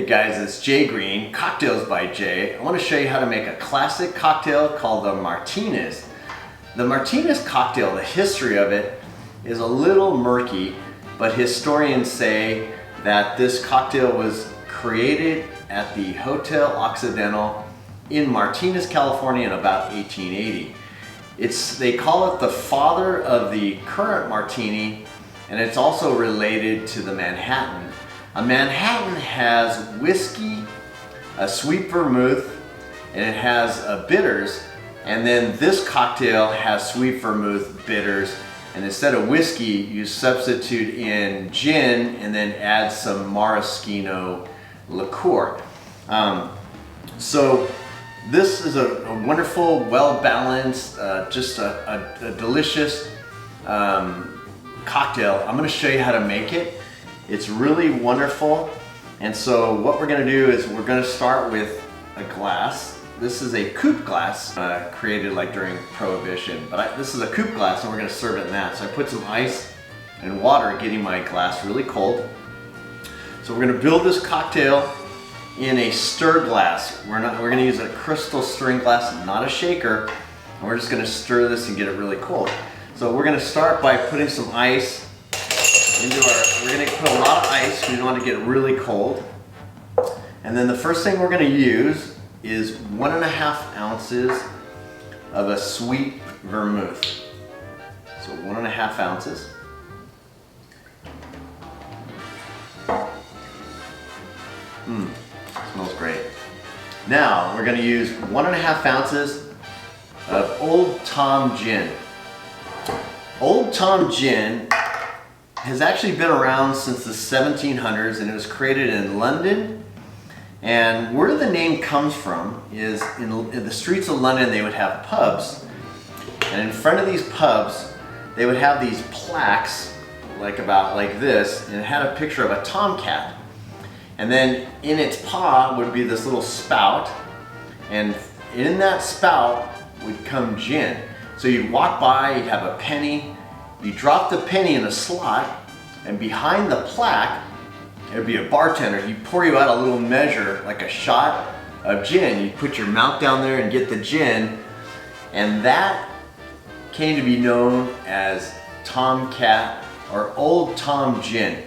Hey guys, it's Jay Green, Cocktails by Jay. I want to show you how to make a classic cocktail called the Martinez. The Martinez Cocktail, the history of it is a little murky, but historians say that this cocktail was created at the Hotel Occidental in Martinez, California in about 1880. They call it the father of the current Martini, and it's also related to the Manhattan. A Manhattan has whiskey, a sweet vermouth, and it has bitters. And then this cocktail has sweet vermouth, bitters, and instead of whiskey, you substitute in gin and then add some Maraschino Liquor. So this is a wonderful, well-balanced, just a delicious cocktail. I'm going to show you how to make it. It's really wonderful. And so what we're going to do is we're going to start with a glass. This is a coupe glass created like during Prohibition, but this is a coupe glass and we're going to serve it in that. So I put some ice and water, getting my glass really cold. So we're going to build this cocktail in a stir glass. We're going to use a crystal stirring glass, not a shaker. And we're just going to stir this and get it really cold. So we're going to start by putting some ice into we're going to put a lot of ice because we don't want to get really cold. And then the first thing we're going to use is 1.5 ounces of a sweet vermouth. So 1.5 ounces. Smells great. Now we're going to use 1.5 ounces of Old Tom gin. Old Tom gin has actually been around since the 1700s, and it was created in London. And where the name comes from is in the streets of London they would have pubs, and in front of these pubs they would have these plaques like this, and it had a picture of a tomcat, and then in its paw would be this little spout, and in that spout would come gin. So you'd walk by, you'd have a penny, you drop the penny in a slot, and behind the plaque there'd be a bartender. He'd pour you out a little measure, like a shot of gin. You'd put your mouth down there and get the gin, and that came to be known as Tomcat or Old Tom gin.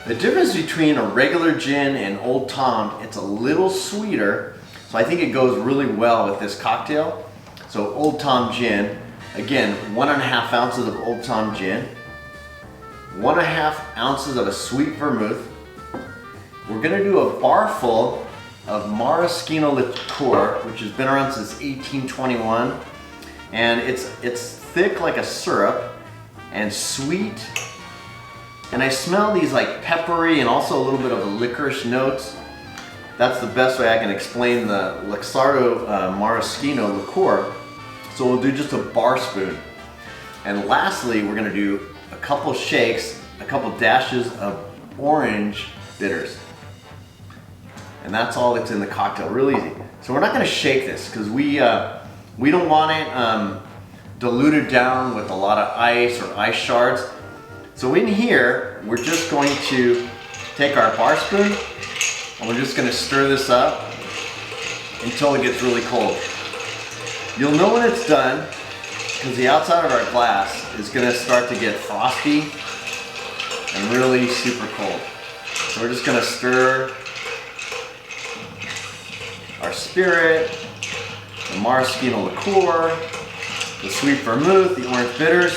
The difference between a regular gin and Old Tom, it's a little sweeter, so I think it goes really well with this cocktail. So Old Tom gin, again, 1.5 ounces of Old Tom gin, 1.5 ounces of a sweet vermouth. We're going to do a bar full of Maraschino Liquor, which has been around since 1821, and it's thick like a syrup and sweet, and I smell these like peppery and also a little bit of a licorice notes. That's the best way I can explain the Luxardo Maraschino Liquor. So we'll do just a bar spoon. And lastly, we're going to do a couple shakes, a couple dashes of orange bitters. And that's all that's in the cocktail, real easy. So we're not going to shake this because we don't want it diluted down with a lot of ice or ice shards. So in here, we're just going to take our bar spoon and we're just going to stir this up until it gets really cold. You'll know when it's done because the outside of our glass is going to start to get frosty and really super cold. So we're just going to stir our spirit, the Maraschino Liquor, the sweet vermouth, the orange bitters.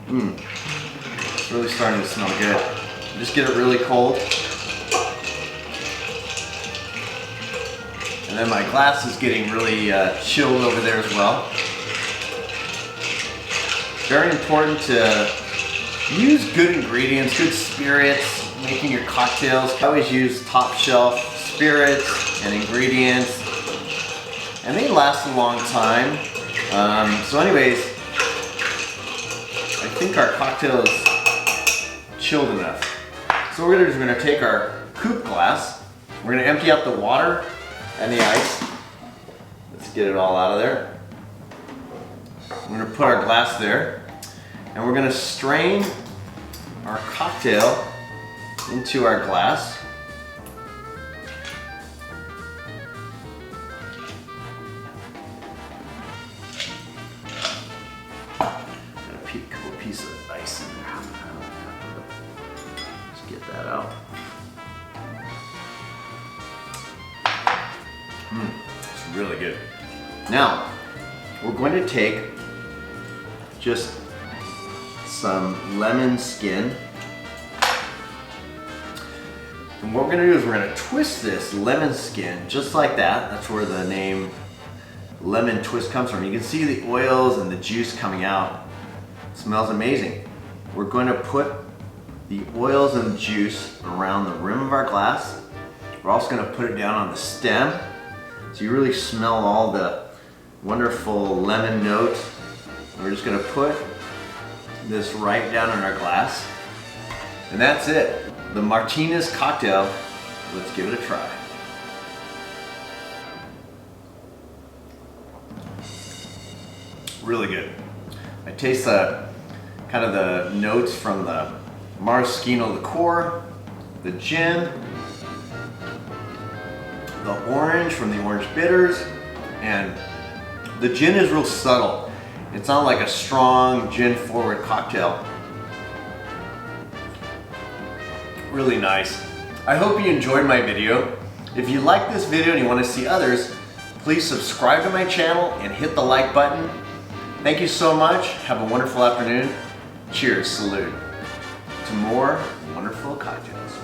It's really starting to smell good. Just get it really cold. And then my glass is getting really chilled over there as well. Very important to use good ingredients, good spirits, making your cocktails. I always use top shelf spirits and ingredients, and they last a long time. So anyways, I think our cocktail is chilled enough. So what we're going to do is we're going to take our coupe glass, we're going to empty out the water and the ice. Let's get it all out of there. We're going to put our glass there, and we're going to strain our cocktail into our glass. piece of ice in there. Let's get that out. It's really good. Now, we're going to take just some lemon skin. And what we're going to do is we're going to twist this lemon skin just like that. That's where the name lemon twist comes from. You can see the oils and the juice coming out. It smells amazing. We're going to put the oils and juice around the rim of our glass. We're also going to put it down on the stem, so you really smell all the wonderful lemon notes. We're just going to put this right down in our glass, and that's it. The Martinez Cocktail. Let's give it a try. Really good. I taste kind of the notes from the Maraschino Liquor, the gin, the orange from the orange bitters, and the gin is real subtle. It's not like a strong gin forward cocktail. Really nice. I hope you enjoyed my video. If you like this video and you want to see others, please subscribe to my channel and hit the like button. Thank you so much. Have a wonderful afternoon. Cheers, salute to more wonderful cocktails.